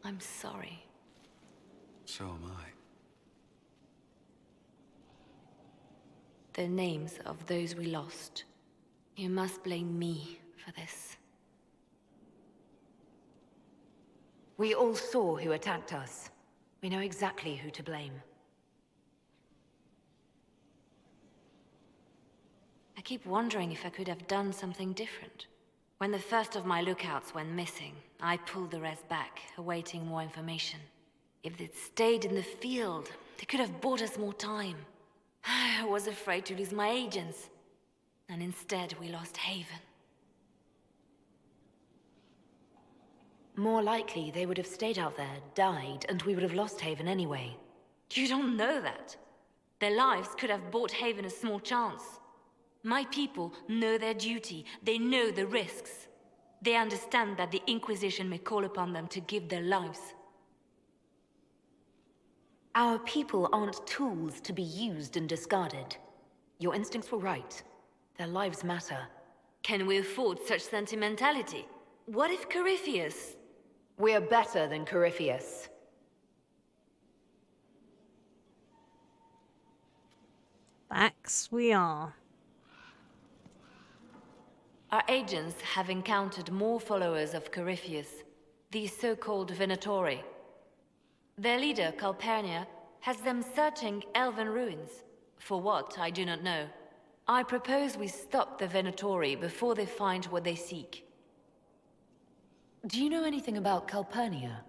I'm sorry. So am I. The names of those we lost. You must blame me for this. We all saw who attacked us. We know exactly who to blame. I keep wondering if I could have done something different. When the first of my lookouts went missing, I pulled the rest back, awaiting more information. If they'd stayed in the field, they could have bought us more time. I was afraid to lose my agents. And instead, we lost Haven. More likely, they would have stayed out there, died, and we would have lost Haven anyway. You don't know that. Their lives could have bought Haven a small chance. My people know their duty. They know the risks. They understand that the Inquisition may call upon them to give their lives. Our people aren't tools to be used and discarded. Your instincts were right. Their lives matter. Can we afford such sentimentality? What if Corypheus... We're better than Corypheus. Facts we are. Our agents have encountered more followers of Corypheus, these so-called Venatori. Their leader, Calpurnia, has them searching elven ruins. For what, I do not know. I propose we stop the Venatori before they find what they seek. Do you know anything about Calpurnia?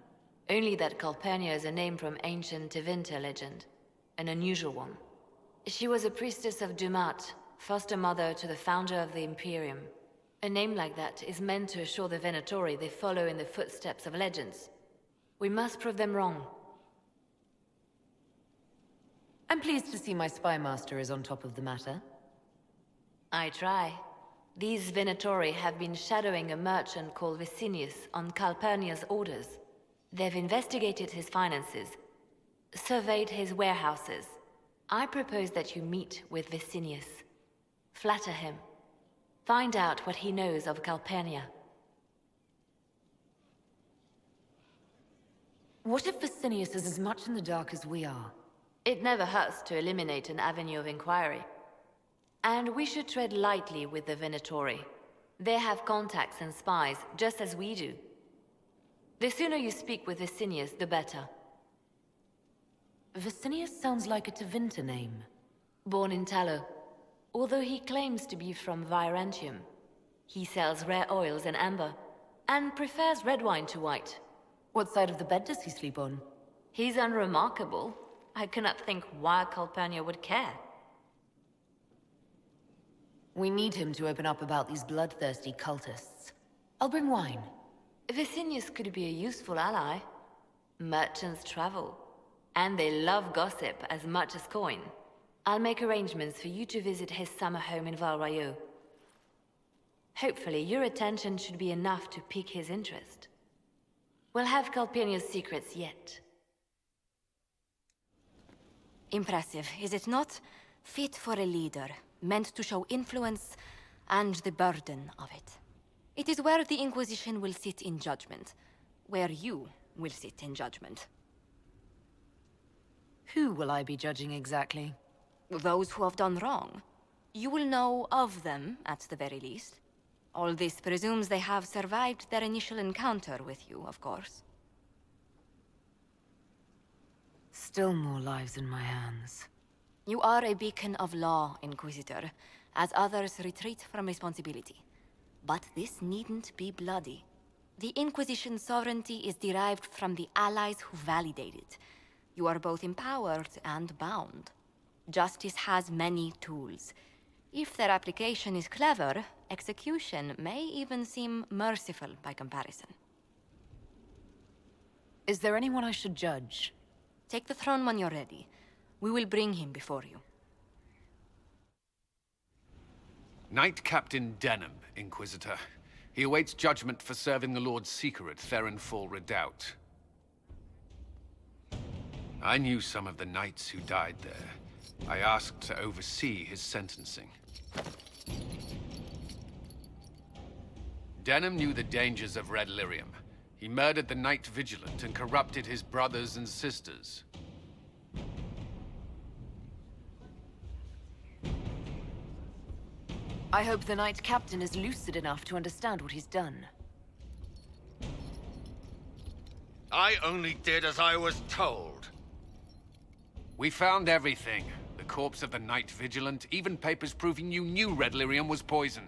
Only that Calpurnia is a name from ancient Tevinter legend. An unusual one. She was a priestess of Dumat, foster mother to the founder of the Imperium. A name like that is meant to assure the Venatori they follow in the footsteps of legends. We must prove them wrong. I'm pleased to see my spy master is on top of the matter. I try. These Venatori have been shadowing a merchant called Vicinius on Calpurnia's orders. They've investigated his finances, surveyed his warehouses. I propose that you meet with Vicinius. Flatter him. Find out what he knows of Calpurnia. What if Vicinius is as much in the dark as we are? It never hurts to eliminate an avenue of inquiry. And we should tread lightly with the Venatori. They have contacts and spies, just as we do. The sooner you speak with Vicinius, the better. Vicinius sounds like a Tevinter name. Born in Tallow. Although he claims to be from Virantium, he sells rare oils and amber, and prefers red wine to white. What side of the bed does he sleep on? He's unremarkable. I cannot think why Calpurnia would care. We need him to open up about these bloodthirsty cultists. I'll bring wine. Vicinius could be a useful ally. Merchants travel, and they love gossip as much as coin. I'll make arrangements for you to visit his summer home in Val Royeaux. Hopefully, your attention should be enough to pique his interest. We'll have Calpurnia's secrets yet. Impressive, is it not? Fit for a leader, meant to show influence and the burden of it. It is where the Inquisition will sit in judgment, where you will sit in judgment. Who will I be judging exactly? Those who have done wrong. You will know of them, at the very least. All this presumes they have survived their initial encounter with you, of course. Still more lives in my hands. You are a beacon of law, Inquisitor, as others retreat from responsibility. But this needn't be bloody. The Inquisition's sovereignty is derived from the allies who validate it. You are both empowered and bound. Justice has many tools. If their application is clever, execution may even seem merciful by comparison. Is there anyone I should judge? Take the throne when you're ready. We will bring him before you. Knight Captain Denham, Inquisitor. He awaits judgment for serving the Lord's Seeker at Therenfall Redoubt. I knew some of the knights who died there. I asked to oversee his sentencing. Denham knew the dangers of Red Lyrium. He murdered the Knight Vigilant and corrupted his brothers and sisters. I hope the Knight Captain is lucid enough to understand what he's done. I only did as I was told. We found everything. The corpse of the Knight Vigilant, even papers proving you knew Red Lyrium was poison.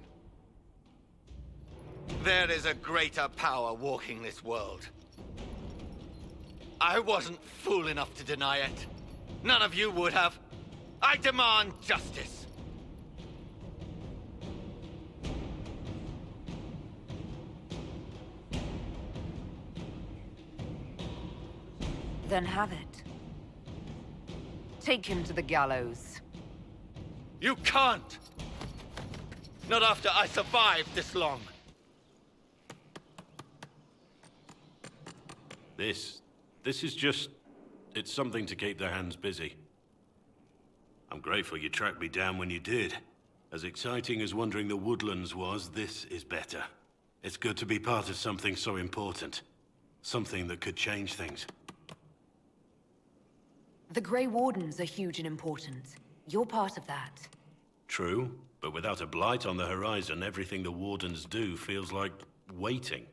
There is a greater power walking this world. I wasn't fool enough to deny it. None of you would have. I demand justice. Then have it. Take him to the gallows. You can't! Not after I survived this long. This is just... it's something to keep their hands busy. I'm grateful you tracked me down when you did. As exciting as wandering the woodlands was, this is better. It's good to be part of something so important. Something that could change things. The Grey Wardens are huge in importance. You're part of that. True, but without a blight on the horizon, everything the Wardens do feels like waiting.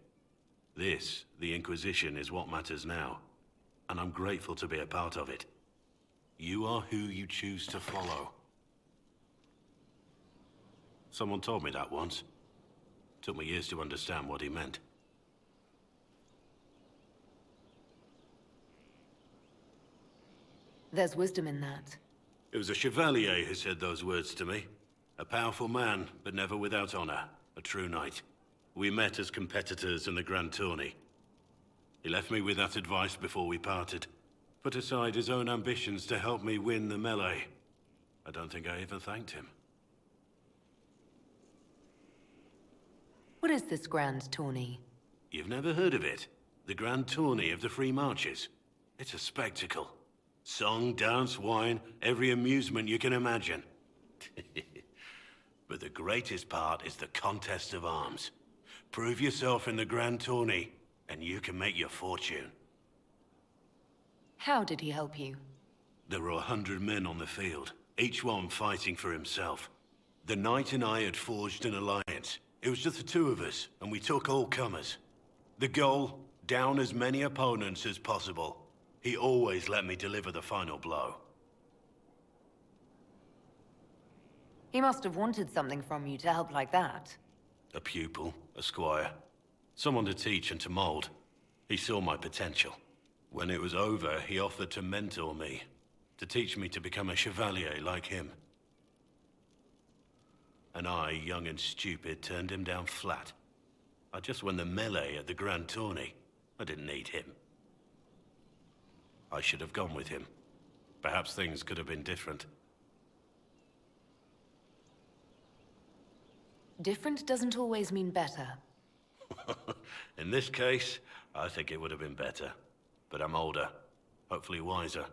This, the Inquisition, is what matters now. And I'm grateful to be a part of it. You are who you choose to follow. Someone told me that once. Took me years to understand what he meant. There's wisdom in that. It was a chevalier who said those words to me. A powerful man, but never without honor. A true knight. We met as competitors in the Grand Tourney. He left me with that advice before we parted. Put aside his own ambitions to help me win the melee. I don't think I even thanked him. What is this Grand Tourney? You've never heard of it? The Grand Tourney of the Free Marches. It's a spectacle. Song, dance, wine, every amusement you can imagine. But the greatest part is the contest of arms. Prove yourself in the Grand Tourney, and you can make your fortune. How did he help you? There were 100 men on the field, each one fighting for himself. The knight and I had forged an alliance. It was just the two of us, and we took all comers. The goal, down as many opponents as possible. He always let me deliver the final blow. He must have wanted something from you to help like that. A pupil, a squire. Someone to teach and to mold. He saw my potential. When it was over, he offered to mentor me. To teach me to become a chevalier like him. And I, young and stupid, turned him down flat. I just won the melee at the Grand Tourney. I didn't need him. I should have gone with him. Perhaps things could have been different. Different doesn't always mean better. In this case, I think it would have been better. But I'm older, hopefully wiser.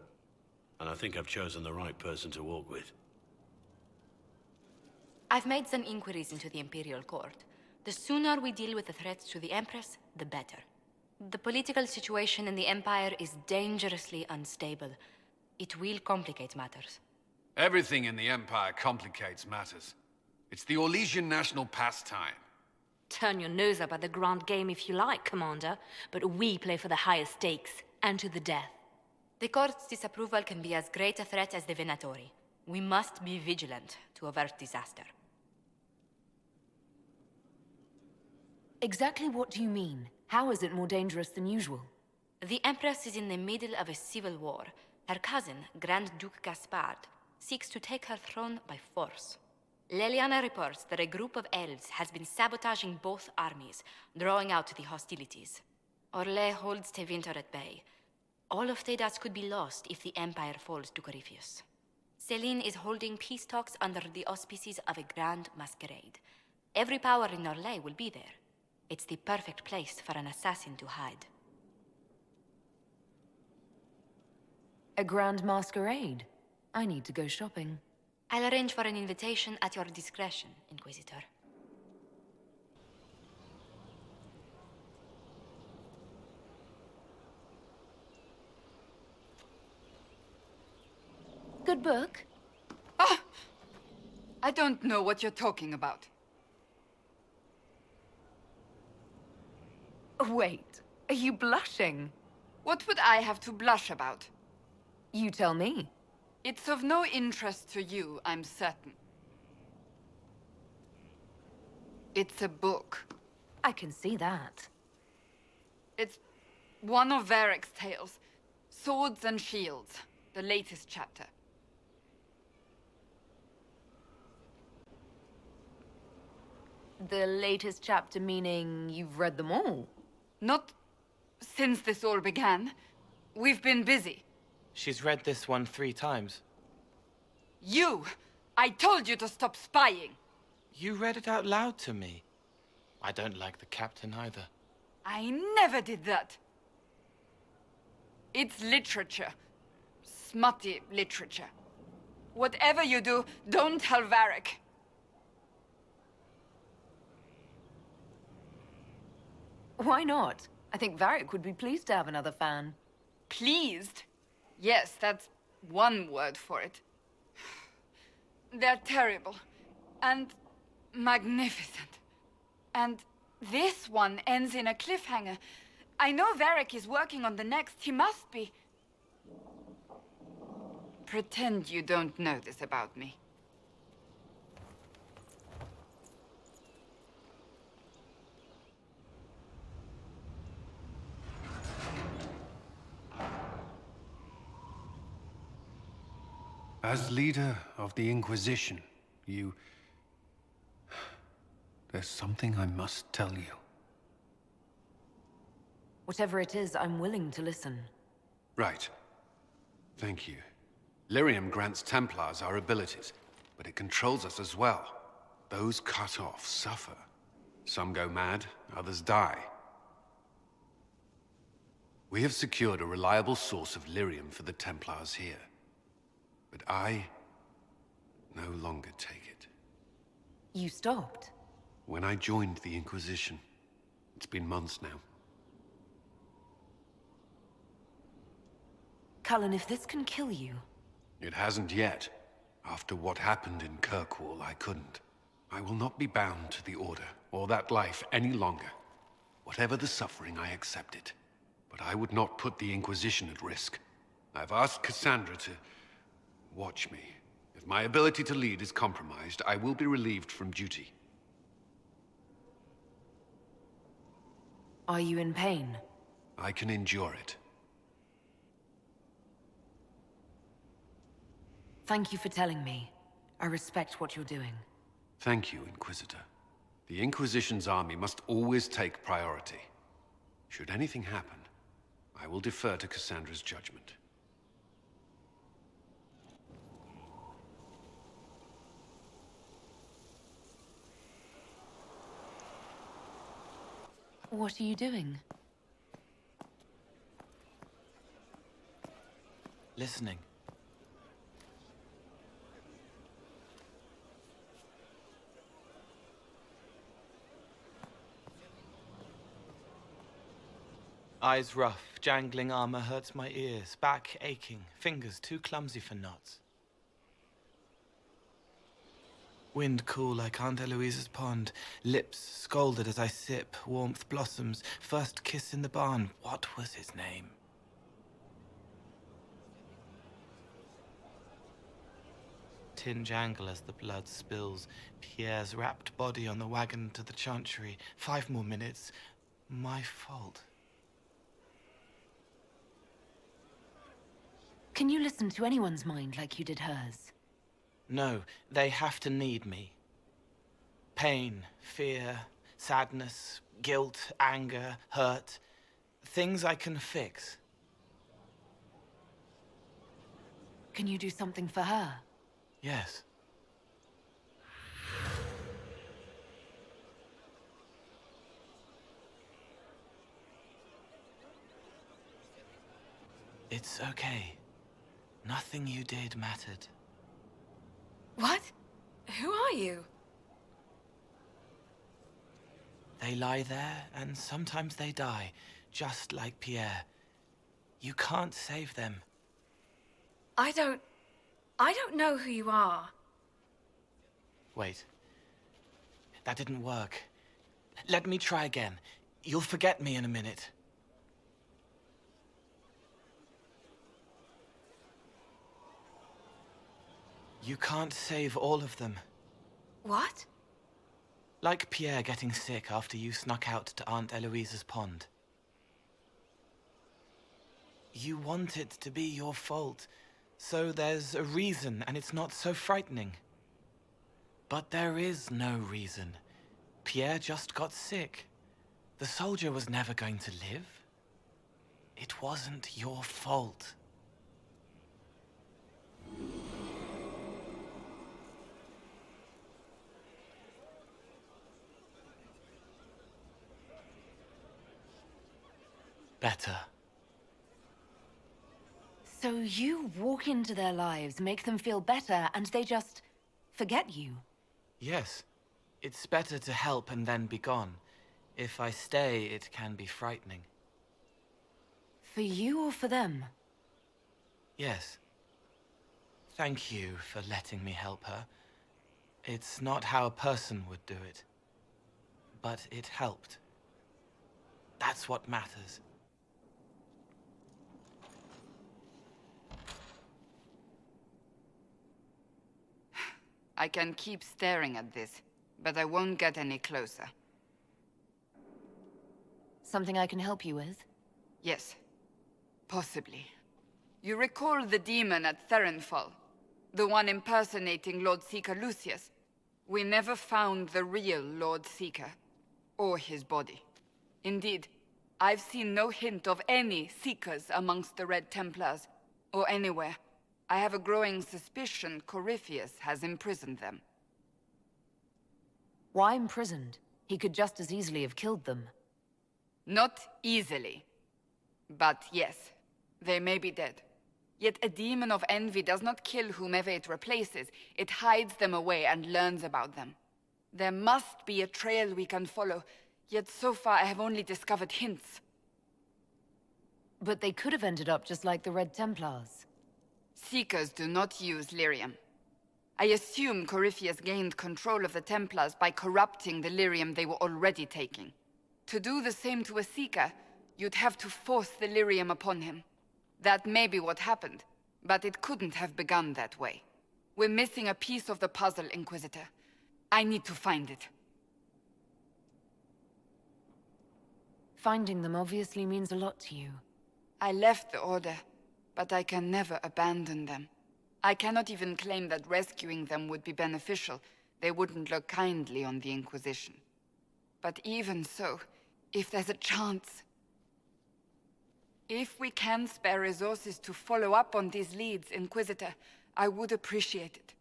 And I think I've chosen the right person to walk with. I've made some inquiries into the Imperial Court. The sooner we deal with the threats to the Empress, the better. The political situation in the Empire is dangerously unstable. It will complicate matters. Everything in the Empire complicates matters. It's the Orlesian national pastime. Turn your nose up at the grand game if you like, Commander, but we play for the highest stakes, and to the death. The Court's disapproval can be as great a threat as the Venatori. We must be vigilant to avert disaster. Exactly what do you mean? How is it more dangerous than usual? The Empress is in the middle of a civil war. Her cousin, Grand Duke Gaspard, seeks to take her throne by force. Leliana reports that a group of elves has been sabotaging both armies, drawing out the hostilities. Orlais holds Tevinter at bay. All of Thedas could be lost if the Empire falls to Corypheus. Celine is holding peace talks under the auspices of a grand masquerade. Every power in Orlais will be there. It's the perfect place for an assassin to hide. A grand masquerade? I need to go shopping. I'll arrange for an invitation at your discretion, Inquisitor. Good book. I don't know what you're talking about. Wait, are you blushing? What would I have to blush about? You tell me. It's of no interest to you, I'm certain. It's a book. I can see that. It's one of Varric's tales. Swords and Shields, the latest chapter. The latest chapter meaning you've read them all? Not since this all began. We've been busy. She's read this one 3 times. You! I told you to stop spying! You read it out loud to me. I don't like the captain either. I never did that. It's literature. Smutty literature. Whatever you do, don't tell Varric. Why not? I think Varric would be pleased to have another fan. Pleased? Yes, that's one word for it. They're terrible. And magnificent. And this one ends in a cliffhanger. I know Varric is working on the next. He must be. Pretend you don't know this about me. As leader of the Inquisition, there's something I must tell you. Whatever it is, I'm willing to listen. Right. Thank you. Lyrium grants Templars our abilities, but it controls us as well. Those cut off suffer. Some go mad, others die. We have secured a reliable source of Lyrium for the Templars here. But I no longer take it. You stopped? When I joined the Inquisition, it's been months now. Cullen, if this can kill you... It hasn't yet. After what happened in Kirkwall, I couldn't. I will not be bound to the Order, or that life any longer. Whatever the suffering, I accept it. But I would not put the Inquisition at risk. I've asked Cassandra to watch me. If my ability to lead is compromised, I will be relieved from duty. Are you in pain? I can endure it. Thank you for telling me. I respect what you're doing. Thank you, Inquisitor. The Inquisition's army must always take priority. Should anything happen, I will defer to Cassandra's judgment. What are you doing? Listening. Eyes rough, jangling armor hurts my ears, back aching, fingers too clumsy for knots. Wind cool like Aunt Eloise's pond, lips scalded as I sip, warmth blossoms, first kiss in the barn, what was his name? Tin jangle as the blood spills, Pierre's wrapped body on the wagon to the chantry, 5 more minutes, my fault. Can you listen to anyone's mind like you did hers? No, they have to need me. Pain, fear, sadness, guilt, anger, hurt. Things I can fix. Can you do something for her? Yes. It's okay. Nothing you did mattered. What? Who are you? They lie there, and sometimes they die, just like Pierre. You can't save them. I don't... I don't know who you are. Wait. That didn't work. Let me try again. You'll forget me in a minute. You can't save all of them. What? Like Pierre getting sick after you snuck out to Aunt Eloise's pond. You want it to be your fault, so there's a reason and it's not so frightening. But there is no reason. Pierre just got sick. The soldier was never going to live. It wasn't your fault. Better. So you walk into their lives, make them feel better, and they just forget you? Yes. It's better to help and then be gone. If I stay, it can be frightening. For you or for them? Yes. Thank you for letting me help her. It's not how a person would do it. But it helped. That's what matters. I can keep staring at this, but I won't get any closer. Something I can help you with? Yes. Possibly. You recall the demon at Therenfall? The one impersonating Lord Seeker Lucius? We never found the real Lord Seeker, or his body. Indeed, I've seen no hint of any Seekers amongst the Red Templars, or anywhere. I have a growing suspicion Corypheus has imprisoned them. Why imprisoned? He could just as easily have killed them. Not easily. But yes, they may be dead. Yet a demon of envy does not kill whomever it replaces. It hides them away and learns about them. There must be a trail we can follow, yet so far I have only discovered hints. But they could have ended up just like the Red Templars. Seekers do not use lyrium. I assume Corypheus gained control of the Templars by corrupting the lyrium they were already taking. To do the same to a Seeker, you'd have to force the lyrium upon him. That may be what happened, but it couldn't have begun that way. We're missing a piece of the puzzle, Inquisitor. I need to find it. Finding them obviously means a lot to you. I left the Order, but I can never abandon them. I cannot even claim that rescuing them would be beneficial. They wouldn't look kindly on the Inquisition. But even so, if there's a chance... If we can spare resources to follow up on these leads, Inquisitor, I would appreciate it.